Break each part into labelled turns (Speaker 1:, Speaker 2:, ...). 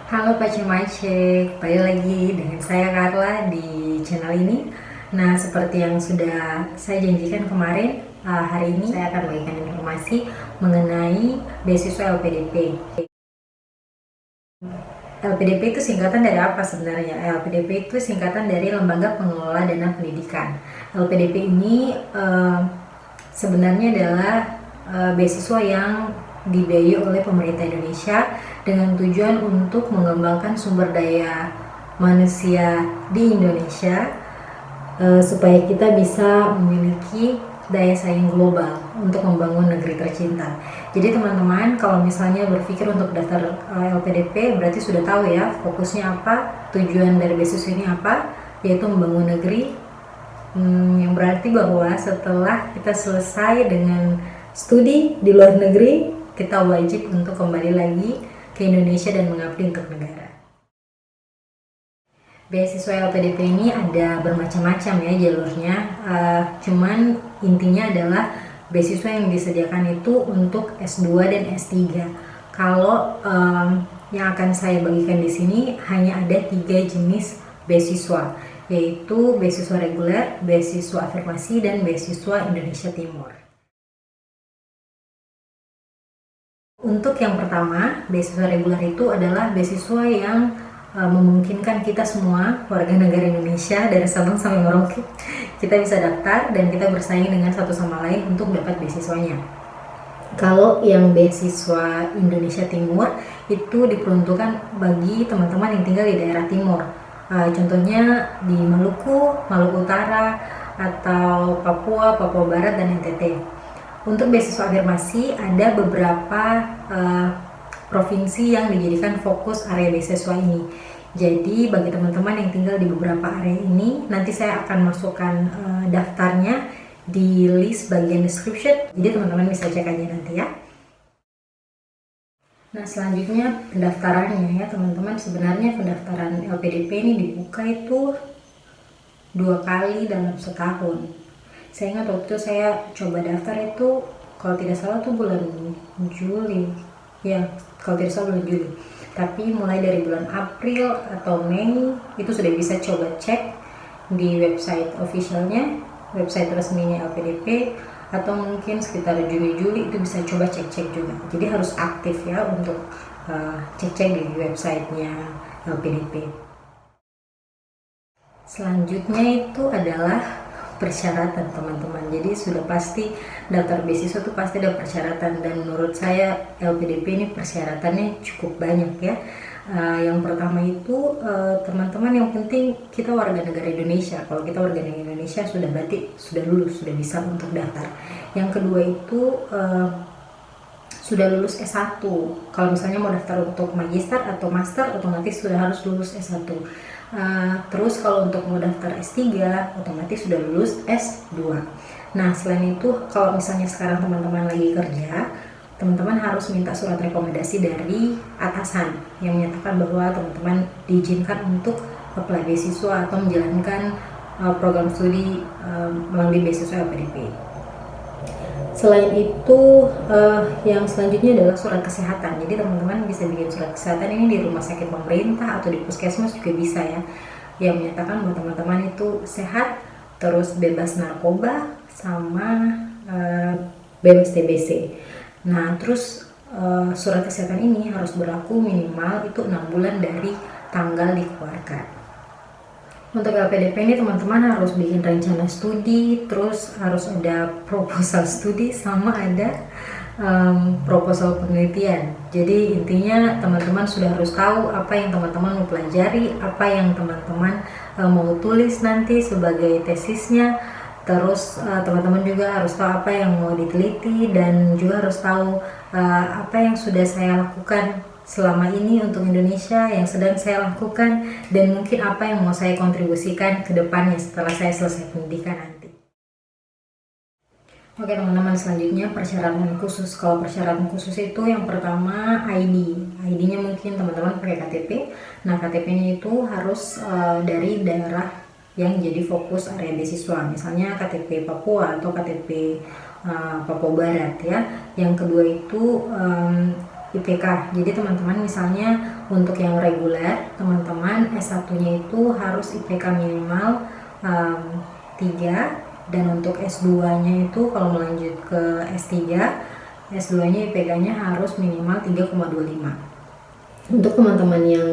Speaker 1: Halo Pacemace, kembali lagi dengan saya Carla di channel ini. Nah, seperti yang sudah saya janjikan kemarin, hari ini saya akan bagikan informasi mengenai beasiswa LPDP. LPDP itu singkatan dari apa sebenarnya? LPDP itu singkatan dari Lembaga Pengelola Dana Pendidikan. LPDP ini sebenarnya adalah beasiswa yang dibiayai oleh pemerintah Indonesia dengan tujuan untuk mengembangkan sumber daya manusia di Indonesia supaya kita bisa memiliki daya saing global untuk membangun negeri tercinta. Jadi teman-teman kalau misalnya berpikir untuk daftar LPDP berarti sudah tahu ya fokusnya apa, tujuan dari beasiswa ini apa, yaitu membangun negeri. Yang berarti bahwa setelah kita selesai dengan studi di luar negeri, kita wajib untuk kembali lagi ke Indonesia dan mengabdi untuk negara. Beasiswa LPDP ini ada bermacam-macam ya jalurnya, cuman intinya adalah beasiswa yang disediakan itu untuk S2 dan S3. Kalau yang akan saya bagikan di sini hanya ada 3 jenis beasiswa, yaitu beasiswa reguler, beasiswa afirmasi, dan beasiswa Indonesia Timur. Untuk yang pertama, beasiswa reguler itu adalah beasiswa yang memungkinkan kita semua warga negara Indonesia dari Sabang sampai Merauke kita bisa daftar dan kita bersaing dengan satu sama lain untuk dapat beasiswanya. Kalau yang beasiswa Indonesia Timur itu diperuntukkan bagi teman-teman yang tinggal di daerah timur, contohnya di Maluku, Maluku Utara, atau Papua, Papua Barat, dan NTT. Untuk beasiswa afirmasi ada beberapa provinsi yang dijadikan fokus area beasiswa ini. Jadi bagi teman-teman yang tinggal di beberapa area ini, nanti saya akan masukkan daftarnya di list bagian description. Jadi teman-teman bisa cek aja nanti ya. Nah selanjutnya pendaftarannya ya teman-teman. Sebenarnya pendaftaran LPDP ini dibuka itu 2 kali dalam setahun. Saya ingat waktu itu saya coba daftar itu kalau tidak salah tuh bulan Juli ya, kalau tidak salah bulan Juli, tapi mulai dari bulan April atau Mei itu sudah bisa coba cek di website officialnya, website resminya LPDP, atau mungkin sekitar Juni-Juli itu bisa coba cek-cek juga. Jadi harus aktif ya untuk cek-cek di websitenya LPDP. Selanjutnya itu adalah persyaratan teman-teman. Jadi sudah pasti daftar beasiswa itu pasti ada persyaratan, dan menurut saya LPDP ini persyaratannya cukup banyak ya. Yang pertama itu teman-teman yang penting kita warga negara Indonesia. Kalau kita warga negara Indonesia sudah berarti sudah lulus, sudah bisa untuk daftar. Yang kedua itu sudah lulus S1. Kalau misalnya mau daftar untuk magister atau master, otomatis sudah harus lulus S1. Terus kalau untuk mau daftar S3, otomatis sudah lulus S2. Nah selain itu, kalau misalnya sekarang teman-teman lagi kerja, teman-teman harus minta surat rekomendasi dari atasan yang menyatakan bahwa teman-teman diizinkan untuk apply beasiswa atau menjalankan program studi melalui beasiswa LPDP. Selain itu, yang selanjutnya adalah surat kesehatan. Jadi teman-teman bisa bikin surat kesehatan ini di rumah sakit pemerintah atau di puskesmas juga bisa ya, yang menyatakan bahwa teman-teman itu sehat, terus bebas narkoba, sama bebas TBC. Nah terus surat kesehatan ini harus berlaku minimal itu 6 bulan dari tanggal dikeluarkan. Untuk LPDP ini teman-teman harus bikin rencana studi, terus harus ada proposal studi, sama ada proposal penelitian. Jadi intinya teman-teman sudah harus tahu apa yang teman-teman mau pelajari, apa yang teman-teman mau tulis nanti sebagai tesisnya. Terus teman-teman juga harus tahu apa yang mau diteliti, dan juga harus tahu apa yang sudah saya lakukan selama ini untuk Indonesia, yang sedang saya lakukan, dan mungkin apa yang mau saya kontribusikan ke depannya setelah saya selesai pendidikan nanti. Oke teman-teman, selanjutnya persyaratan khusus. Kalau persyaratan khusus itu yang pertama ID-nya mungkin teman-teman pakai KTP. Nah KTP-nya itu harus dari daerah yang jadi fokus area beasiswa, misalnya KTP Papua atau KTP Papua Barat ya. Yang kedua itu IPK. Jadi teman-teman misalnya untuk yang reguler, teman-teman S1-nya itu harus IPK minimal 3, dan untuk S2-nya itu kalau melanjut ke S3, S2-nya IPK-nya harus minimal 3,25. Untuk teman-teman yang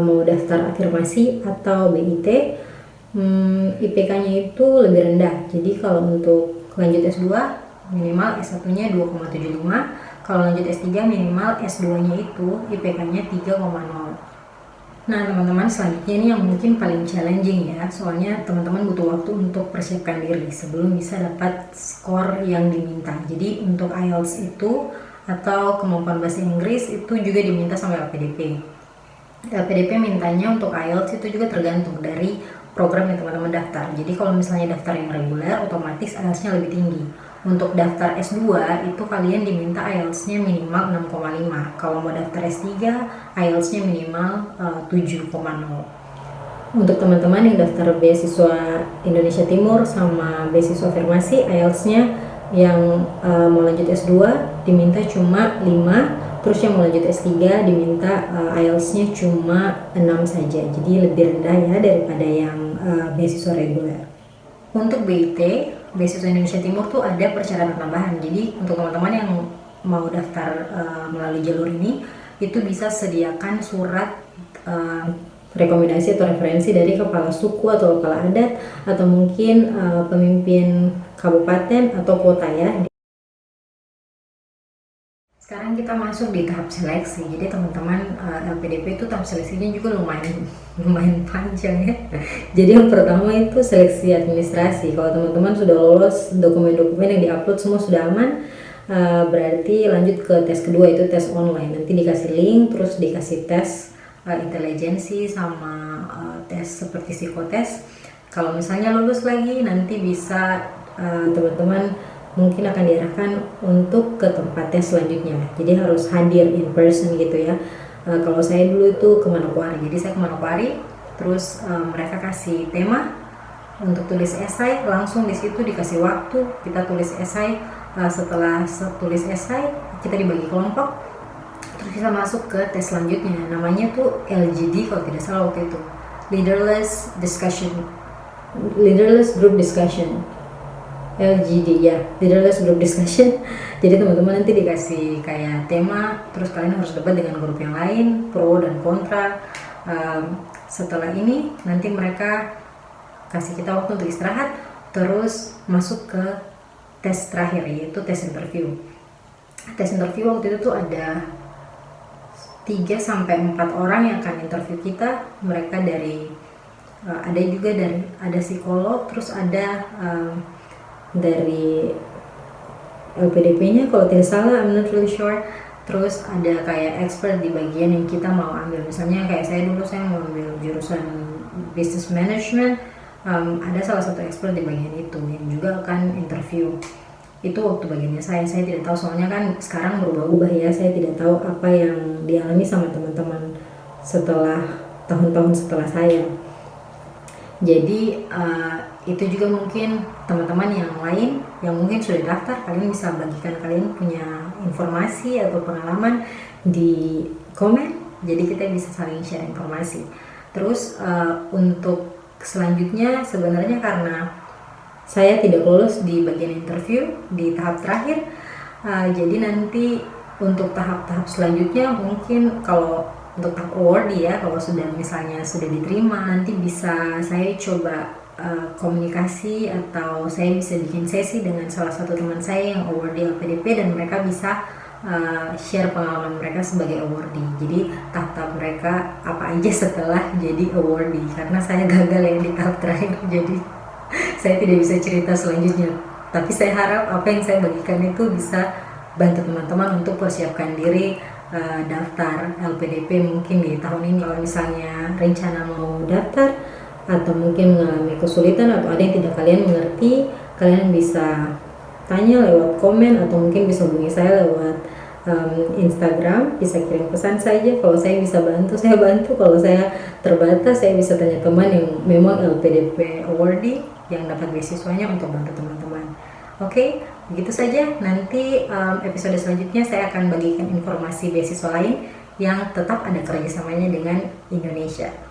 Speaker 1: mau daftar afirmasi atau BIT, IPK-nya itu lebih rendah. Jadi kalau untuk lanjut S2 minimal S1-nya 2,75, kalau lanjut S3 minimal S2-nya itu IPK-nya 3,0. Nah teman-teman, selanjutnya ini yang mungkin paling challenging ya, soalnya teman-teman butuh waktu untuk persiapkan diri sebelum bisa dapat skor yang diminta. Jadi untuk IELTS itu atau kemampuan bahasa Inggris itu juga diminta sama LPDP. LPDP mintanya untuk IELTS itu juga tergantung dari program yang teman-teman daftar. Jadi kalau misalnya daftar yang reguler, otomatis IELTS-nya lebih tinggi. Untuk daftar S2 itu kalian diminta IELTS-nya minimal 6,5. Kalau mau daftar S3, IELTS-nya minimal 7,0. Untuk teman-teman yang daftar beasiswa Indonesia Timur sama beasiswa afirmasi, IELTS-nya yang mau lanjut S2 diminta cuma 5, terus yang mau lanjut S3 diminta IELTS-nya cuma 6 saja. Jadi lebih rendah ya daripada yang beasiswa reguler. Untuk BIT, beasiswa Indonesia Timur tuh ada persyaratan tambahan. Jadi untuk teman-teman yang mau daftar melalui jalur ini, itu bisa sediakan surat rekomendasi atau referensi dari kepala suku atau kepala adat, atau mungkin pemimpin kabupaten atau kota ya. Sekarang kita masuk di tahap seleksi. Jadi teman-teman, LPDP itu tahap seleksinya juga lumayan panjang ya. Jadi yang pertama itu seleksi administrasi. Kalau teman-teman sudah lolos, dokumen-dokumen yang diupload semua sudah aman, berarti lanjut ke tes kedua, itu tes online. Nanti dikasih link, terus dikasih tes intelijensi sama tes seperti psikotes. Kalau misalnya lulus lagi, nanti bisa teman-teman mungkin akan diarahkan untuk ke tempat tes selanjutnya. Jadi harus hadir in person gitu ya. Kalau saya dulu itu ke Manokwari. Jadi saya ke Manokwari, terus mereka kasih tema untuk tulis esai, langsung di situ dikasih waktu kita tulis esai. Setelah tulis esai, kita dibagi kelompok, terus kita masuk ke tes selanjutnya. Namanya tuh LGD kalau tidak salah waktu itu, Leaderless Group Discussion. LGD ya, Leaderless Group Discussion. Jadi teman-teman nanti dikasih kayak tema, terus kalian harus debat dengan grup yang lain, pro dan kontra. Setelah ini nanti mereka kasih kita waktu untuk istirahat, terus masuk ke tes terakhir, yaitu tes interview. Tes interview waktu itu tuh ada 3-4 orang yang akan interview kita. Mereka dari ada psikolog, terus ada dari LPDP-nya kalau tidak salah, I'm not really sure. Terus ada kayak expert di bagian yang kita mau ambil. Misalnya kayak saya dulu, saya mau ambil jurusan business management, ada salah satu expert di bagian itu yang juga akan interview. Itu waktu bagiannya saya tidak tahu, soalnya kan sekarang berubah-ubah ya. Saya tidak tahu apa yang dialami sama teman-teman setelah tahun-tahun setelah saya. Jadi itu juga mungkin teman-teman yang lain yang mungkin sudah daftar, kalian bisa bagikan kalian punya informasi atau pengalaman di komen, jadi kita bisa saling share informasi. Terus untuk selanjutnya sebenarnya karena saya tidak lolos di bagian interview di tahap terakhir, jadi nanti untuk tahap-tahap selanjutnya mungkin kalau untuk tahap award ya, kalau sudah misalnya sudah diterima, nanti bisa saya coba komunikasi atau saya bisa bikin sesi dengan salah satu teman saya yang award di LPDP, dan mereka bisa share pengalaman mereka sebagai awardee. Jadi tahap-tahap mereka apa aja setelah jadi awardee, karena saya gagal ya di tahap terakhir, jadi saya tidak bisa cerita selanjutnya. Tapi saya harap apa yang saya bagikan itu bisa bantu teman-teman untuk persiapkan diri daftar LPDP mungkin di tahun ini. Kalau misalnya rencana mau daftar atau mungkin mengalami kesulitan atau ada yang tidak kalian mengerti, kalian bisa tanya lewat komen atau mungkin bisa hubungi saya lewat Instagram, bisa kirim pesan saja. Kalau saya bisa bantu, saya bantu. Kalau saya terbatas, saya bisa tanya teman yang memang LPDP awardee yang dapat beasiswanya untuk bantu teman-teman. Oke, Begitu saja, nanti episode selanjutnya saya akan bagikan informasi beasiswa lain yang tetap ada kerjasamanya dengan Indonesia.